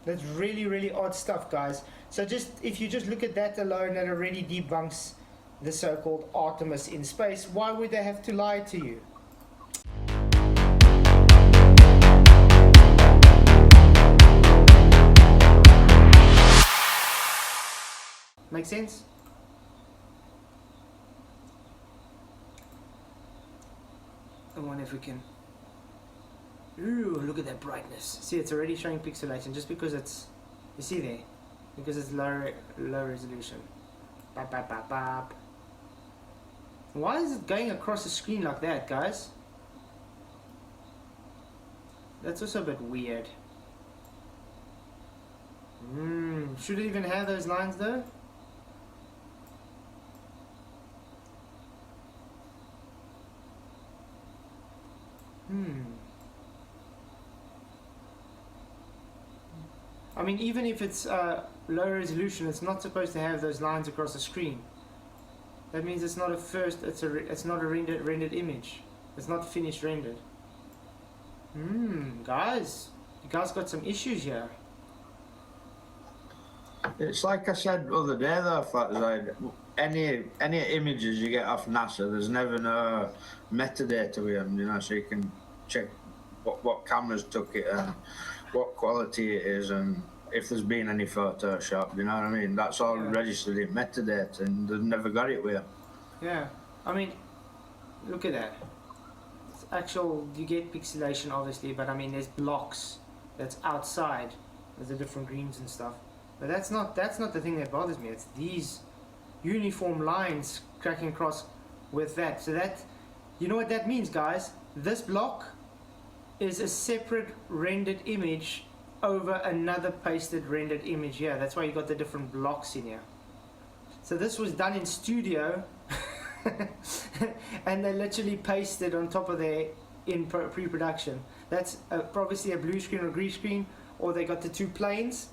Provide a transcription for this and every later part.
That's really, really odd stuff, guys. So if you just look at that alone, that already debunks the so-called Artemis in space. Why would they have to lie to you? Make sense? I wonder if we can... Ooh, look at that brightness. See, it's already showing pixelation just because it's... You see there? Because it's low resolution. Bap, bap, bap, bap. Why is it going across the screen like that, guys? That's also a bit weird. Should it even have those lines though? I mean, even if it's low resolution, it's not supposed to have those lines across the screen. That means it's not it's not a rendered image. It's not finished rendered. Guys, you guys got some issues here. It's like I said the other day though, Flatzoid, any images you get off NASA, there's never no metadata with them, you know, so you can check what cameras took it and what quality it is and if there's been any Photoshop, you know what I mean? That's all registered in metadata and they've never got it with them. Yeah, I mean, look at that. It's actual, you get pixelation obviously, but I mean there's blocks that's outside. There's the different greens and stuff. But that's not the thing that bothers me. It's these uniform lines cracking across with that. So that, you know what that means, guys? This block is a separate rendered image over another pasted rendered image here. That's why you got the different blocks in here. So this was done in studio and they literally pasted on top of there in pre-production. That's obviously a blue screen or green screen, or they got the two planes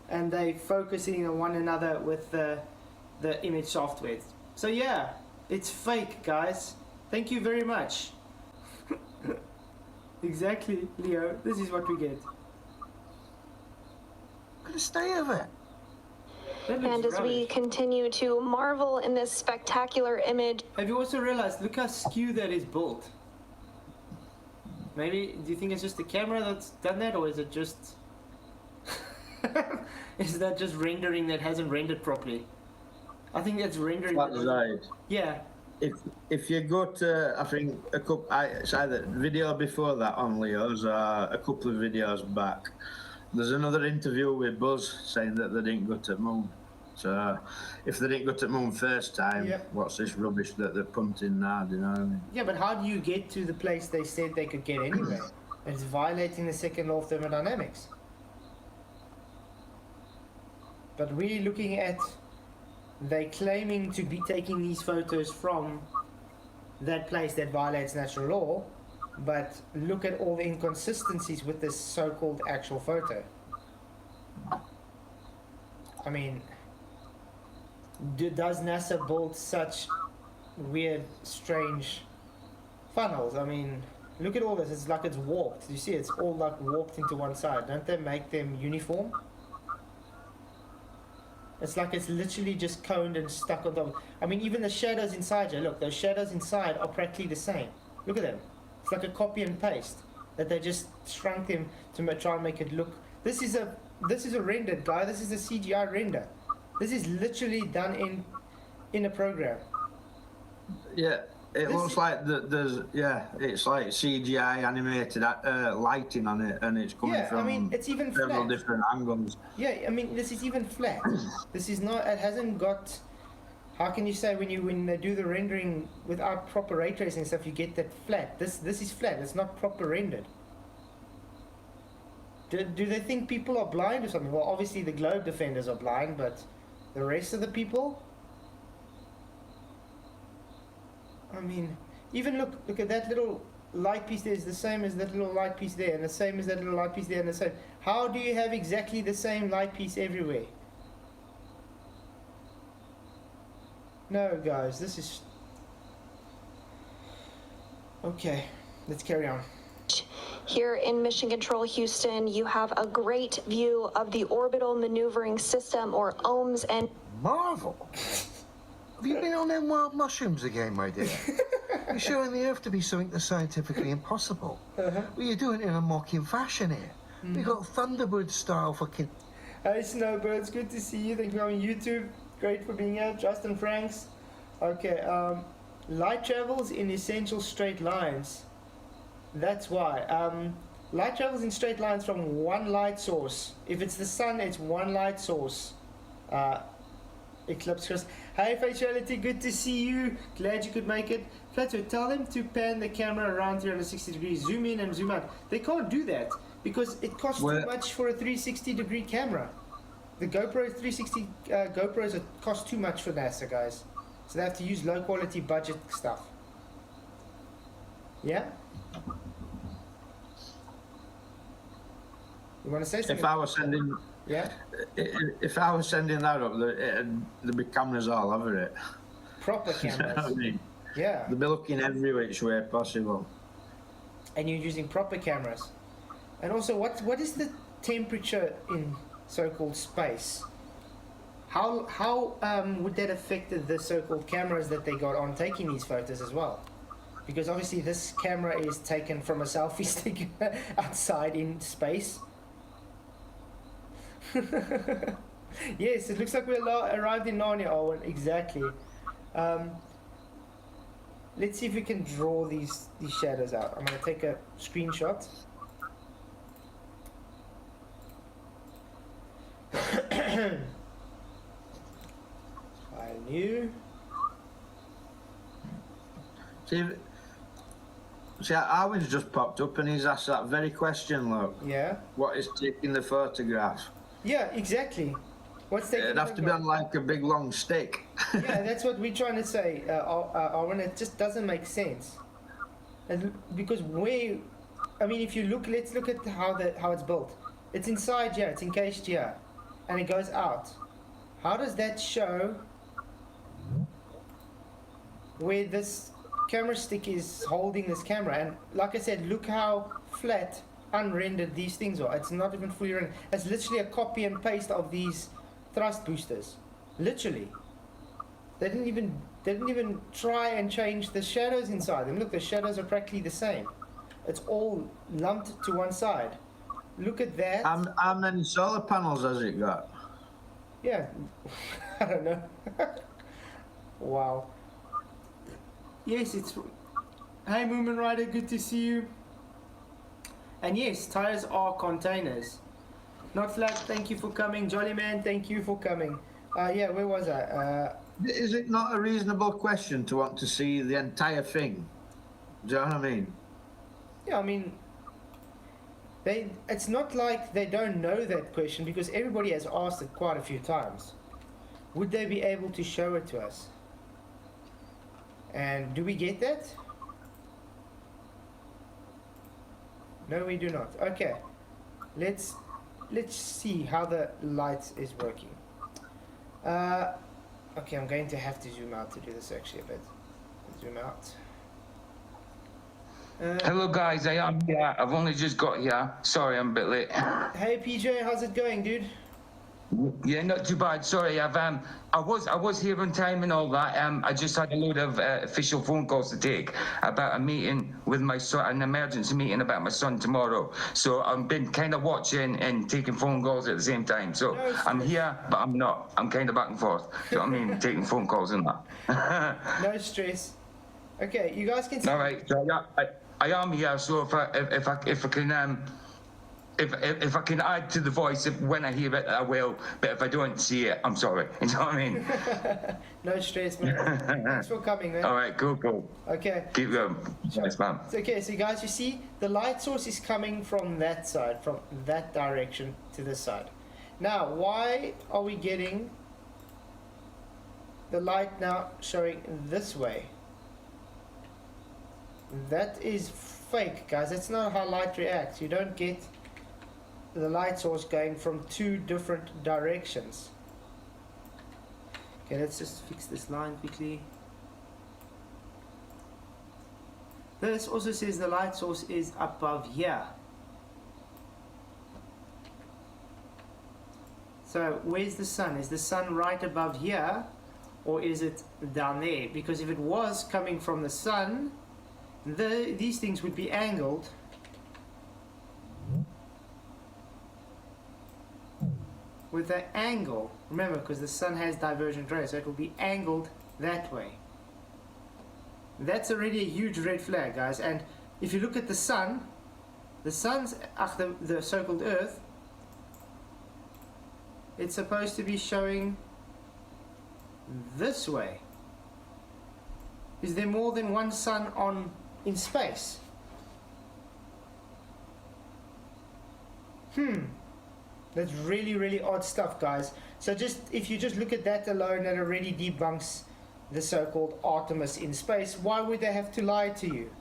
and they focusing on one another with the image software. So yeah, it's fake, guys. Thank you very much. Exactly, Leo. This is what we get. Gonna stay of it. And as we continue to marvel in this spectacular image. Have you also realized, look how skew that is built? Maybe, do you think it's just the camera that's done that, or is it just... is that just rendering that hasn't rendered properly? I think that's rendering... Flatzoid. Yeah. If you go to, I think, it's either video before that on Leo's, a couple of videos back, there's another interview with Buzz saying that they didn't go to the moon. So, if they didn't go to the moon first time, what's this rubbish that they're punting now, do you know what I mean? Yeah, but how do you get to the place they said they could get anyway? It's violating the second law of thermodynamics. But we're looking at... They claiming to be taking these photos from that place that violates natural law, but look at all the inconsistencies with this so-called actual photo. I mean, does NASA build such weird, strange funnels? I mean, look at all this. It's like it's warped. You see, it's all like warped into one side. Don't they make them uniform? It's like it's literally just coned and stuck on top. I mean, even the shadows inside here, look, those shadows inside are practically the same. Look at them. It's like a copy and paste that they just shrunk them to try and make it look. This is a rendered, guy. This is a CGI render. This is literally done in a program. Yeah, it looks like there's it's like CGI animated lighting on it, and it's coming from I mean, it's even several flat. different angles. Yeah, I mean, this is even flat. This is not. It hasn't got. How can you say when they do the rendering without proper ray tracing and stuff, you get that flat? This is flat. It's not proper rendered. Do they think people are blind or something? Well, obviously the globe defenders are blind, but the rest of the people. I mean, even look at that little light piece there is the same as that little light piece there, and the same as that little light piece there, and the same. How do you have exactly the same light piece everywhere? No, guys, this is... Okay, let's carry on. here in Mission Control Houston, you have a great view of the Orbital Maneuvering System, or OMS, and... Marvel? Have you been on them wild mushrooms again, my dear? You're showing the Earth to be something that's scientifically impossible. Well, you're doing it in a mocking fashion here. We got Thunderbird style fucking... Hey Snowbirds, good to see you. Thank you for on YouTube. Great for being here. Justin Franks. Okay, light travels in essential straight lines. That's why. Light travels in straight lines from one light source. If it's the sun, it's one light source. Eclipse Chris. Hey Faciality, good to see you. Glad you could make it. Flatzo, tell them to pan the camera around 360 degrees. Zoom in and zoom out. They can't do that because it costs too much for a 360 degree camera. The GoPro 360 GoPros cost too much for NASA, guys. So they have to use low quality budget stuff. Yeah? You want to say something? If I was sending... Yeah? If I was sending that up, there'd be cameras all over it. Proper cameras. You know what I mean? Yeah. They'd be looking every which way possible. And you're using proper cameras. And also, what is the temperature in so-called space? How would that affect the so-called cameras that they got on taking these photos as well? Because obviously this camera is taken from a selfie stick outside in space. Yes, it looks like we arrived in Narnia, Owen. Exactly. Let's see if we can draw these shadows out. I'm going to take a screenshot. File new. See, Owen's just popped up and he's asked that very question, look. Yeah. What is taking the photograph? Yeah, exactly. What's taking It'd have to be on like a big long stick. Yeah, that's what we're trying to say, Owen. It just doesn't make sense. And because if you look, let's look at how it's built. It's inside here, it's encased here, and it goes out. How does that show where this camera stick is holding this camera? And like I said, look how flat, unrendered these things are. It's not even fully rendered. It's literally a copy and paste of these thrust boosters. Literally. They didn't even try and change the shadows inside them. Look, the shadows are practically the same. It's all lumped to one side. Look at that. How many solar panels has it got? Yeah, I don't know. Wow. Yes, it's... Hey, Moomin Rider, good to see you. And yes, tires are containers. Not flat, thank you for coming. Jolly Man, thank you for coming. Yeah, where was I? Is it not a reasonable question to want to see the entire thing? Do you know what I mean? Yeah, I mean... It's not like they don't know that question because everybody has asked it quite a few times. Would they be able to show it to us? And do we get that? No, we do not. Okay, let's see how the light is working. Okay, I'm going to have to zoom out to do this actually a bit. Zoom out. Hello guys, I am here. I've only just got here. Sorry, I'm a bit late. Hey PJ, how's it going, dude? Yeah, not too bad. Sorry, I was here on time and all that. I just had a load of official phone calls to take about a meeting with my son, an emergency meeting about my son tomorrow. So I've been kind of watching and taking phone calls at the same time. So no, I'm here, but I'm not. I'm kind of back and forth. You know what I mean? Taking phone calls and that. No stress. Okay, you guys can see. All right. So I am here. So if I can add to the voice when I hear it, I will. But if I don't see it, I'm sorry. You know what I mean? No stress, man. Thanks for coming, man. All right, cool. Okay. Keep going. Thanks, man. Okay, so guys, you see, the light source is coming from that side, from that direction to this side. Now, why are we getting the light now showing this way? That is fake, guys. That's not how light reacts. You don't get the light source going from two different directions. Okay, let's just fix this line quickly. This also says the light source is above here. So where's the sun? Is the sun right above here, or is it down there? Because if it was coming from the sun, these things would be angled with an angle. Remember, because the sun has divergent rays, so it will be angled that way. That's already a huge red flag, guys. And if you look at the sun's the so-called Earth, it's supposed to be showing this way. Is there more than one sun in space? That's really, really odd stuff, guys. So if you just look at that alone, it already debunks the so-called Artemis in space. Why would they have to lie to you?